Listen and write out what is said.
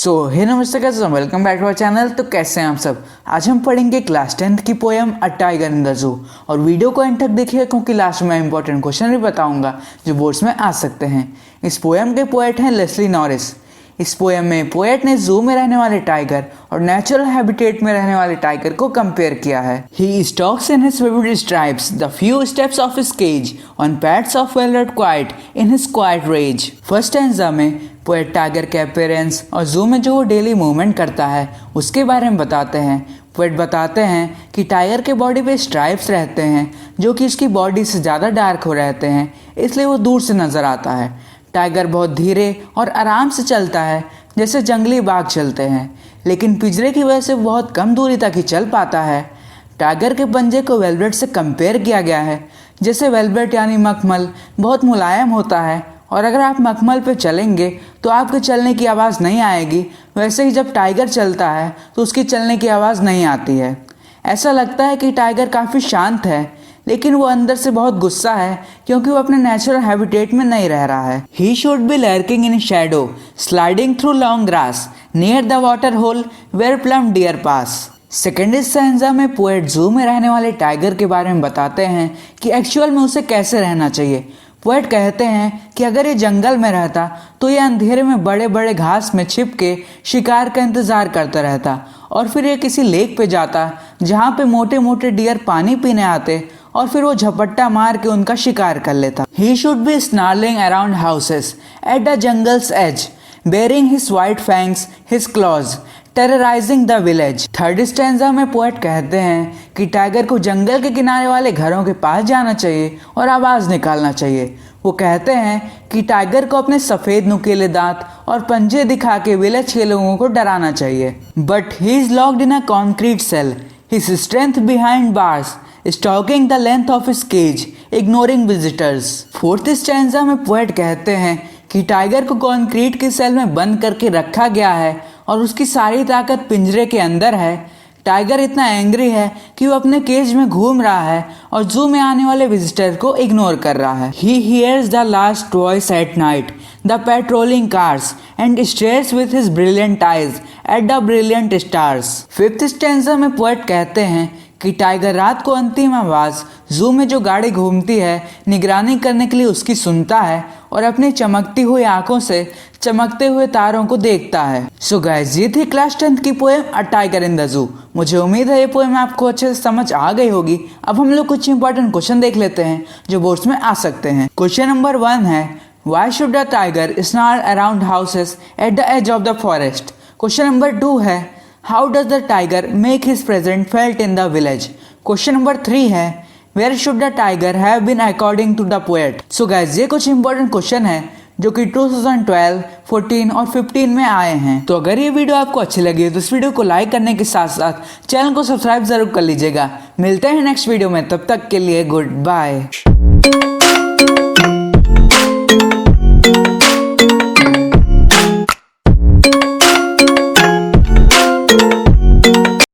हे नमस्ते guys, welcome back to our channel. तो कैसे हैं आप सब। आज हम पढ़ेंगे क्लास 10th की poem a tiger in the zoo. और वीडियो को एंड तक देखिएगा क्योंकि लास्ट में इंपॉर्टेंट क्वेश्चन भी बताऊंगा जो बोर्ड्स में आ सकते हैं। इस पोएम के पोएट हैं लेस्ली नॉरिस। इस पोएम में पोएट ने जू में रहने वाले टाइगर और नेचुरल हैबिटेट में रहने वाले टाइगर को कंपेयर किया है। He stalks in his vivid stripes the few steps of his cage on pads of velvet quiet in his quiet rage। First stanza में पोएट टाइगर के अपीयरेंस और जू में जो वो डेली मूवमेंट करता है उसके बारे में बताते हैं। पोएट बताते हैं कि टाइगर के बॉडी पे स्ट्राइप्स रहते हैं जो कि उसकी बॉडी से ज़्यादा डार्क हो रहते हैं, इसलिए वो दूर से नज़र आता है। टाइगर बहुत धीरे और आराम से चलता है जैसे जंगली बाघ चलते हैं, लेकिन पिंजरे की वजह से बहुत कम दूरी तक ही चल पाता है। टाइगर के पंजे को वेलवेट से कंपेयर किया गया है, जैसे वेलवेट यानी मखमल बहुत मुलायम होता है और अगर आप मखमल पे चलेंगे तो आपके चलने की आवाज़ नहीं आएगी, वैसे ही जब टाइगर चलता है तो उसकी चलने की आवाज़ नहीं आती है। ऐसा लगता है कि टाइगर काफ़ी शांत है, लेकिन वो अंदर से बहुत गुस्सा है क्योंकि वो अपने नेचुरल हैबिटेट में नहीं रह रहा है। He should be lurking in shadow sliding through long grass near the water hole where plum deer pass. Second stanza में पोएट जू में रहने वाले टाइगर के बारे में बताते हैं कि एक्चुअल में उसे कैसे रहना चाहिए। पोएट कहते हैं कि अगर ये जंगल में रहता तो ये अंधेरे में बड़े बड़े घास में छिप के शिकार का इंतजार करता रहता और फिर ये किसी लेक पे जाता जहाँ पे मोटे मोटे डियर पानी पीने आते और फिर वो झपट्टा मार के उनका शिकार कर लेता। He should be snarling around houses at the jungle's edge baring his white fangs his claws terrorising the village. Third stanza में पोएट कहते हैं कि टाइगर को जंगल के किनारे वाले घरों के पास जाना चाहिए और आवाज़ निकालना चाहिए। वो कहते हैं कि टाइगर को अपने सफ़ेद नुकीले दांत और पंजे दिखा के विलेज के लोगों को डराना चाहिए। But he is locked in a concrete cell, his strength behind bars stalking the length of his cage ignoring visitors. Fourth stanza में पोएट कहते हैं कि टाइगर को कंक्रीट के सेल में बंद करके रखा गया है और उसकी सारी ताकत पिंजरे के अंदर है। टाइगर इतना एंग्री है कि वो अपने केज में घूम रहा है और जू में आने वाले विजिटर को इग्नोर कर रहा है। He hears the last voice at night the patrolling cars and stairs with his brilliant eyes at the brilliant stars. Fifth stanza में पोएट कहते हैं कि टाइगर रात को अंतिम आवाज़ जू में जो गाड़ी घूमती है निगरानी करने के लिए उसकी सुनता है और अपनी चमकती हुई आंखों से चमकते हुए तारों को देखता है। सो गाइस, ये थी क्लास 10th की poem a tiger in the zoo. मुझे उम्मीद है ये पोएम आपको अच्छे से समझ आ गई होगी। अब हम लोग कुछ इंपॉर्टेंट क्वेश्चन देख लेते हैं जो बोर्ड्स में आ सकते हैं। क्वेश्चन नंबर 1 है, why should the tiger snarl around houses at the edge of the forest. Question number 2 है, How does the tiger make his presence felt in the village? Question number 3 है, Where should the tiger have been according to the poet? So guys, ये कुछ important question है जो कि 2012, 14 और 15 में आए हैं। तो अगर ये वीडियो आपको अच्छी लगी तो इस वीडियो को लाइक करने के साथ साथ चैनल को सब्सक्राइब जरूर कर लीजिएगा। मिलते हैं नेक्स्ट वीडियो में, तब तक के लिए गुड बाय।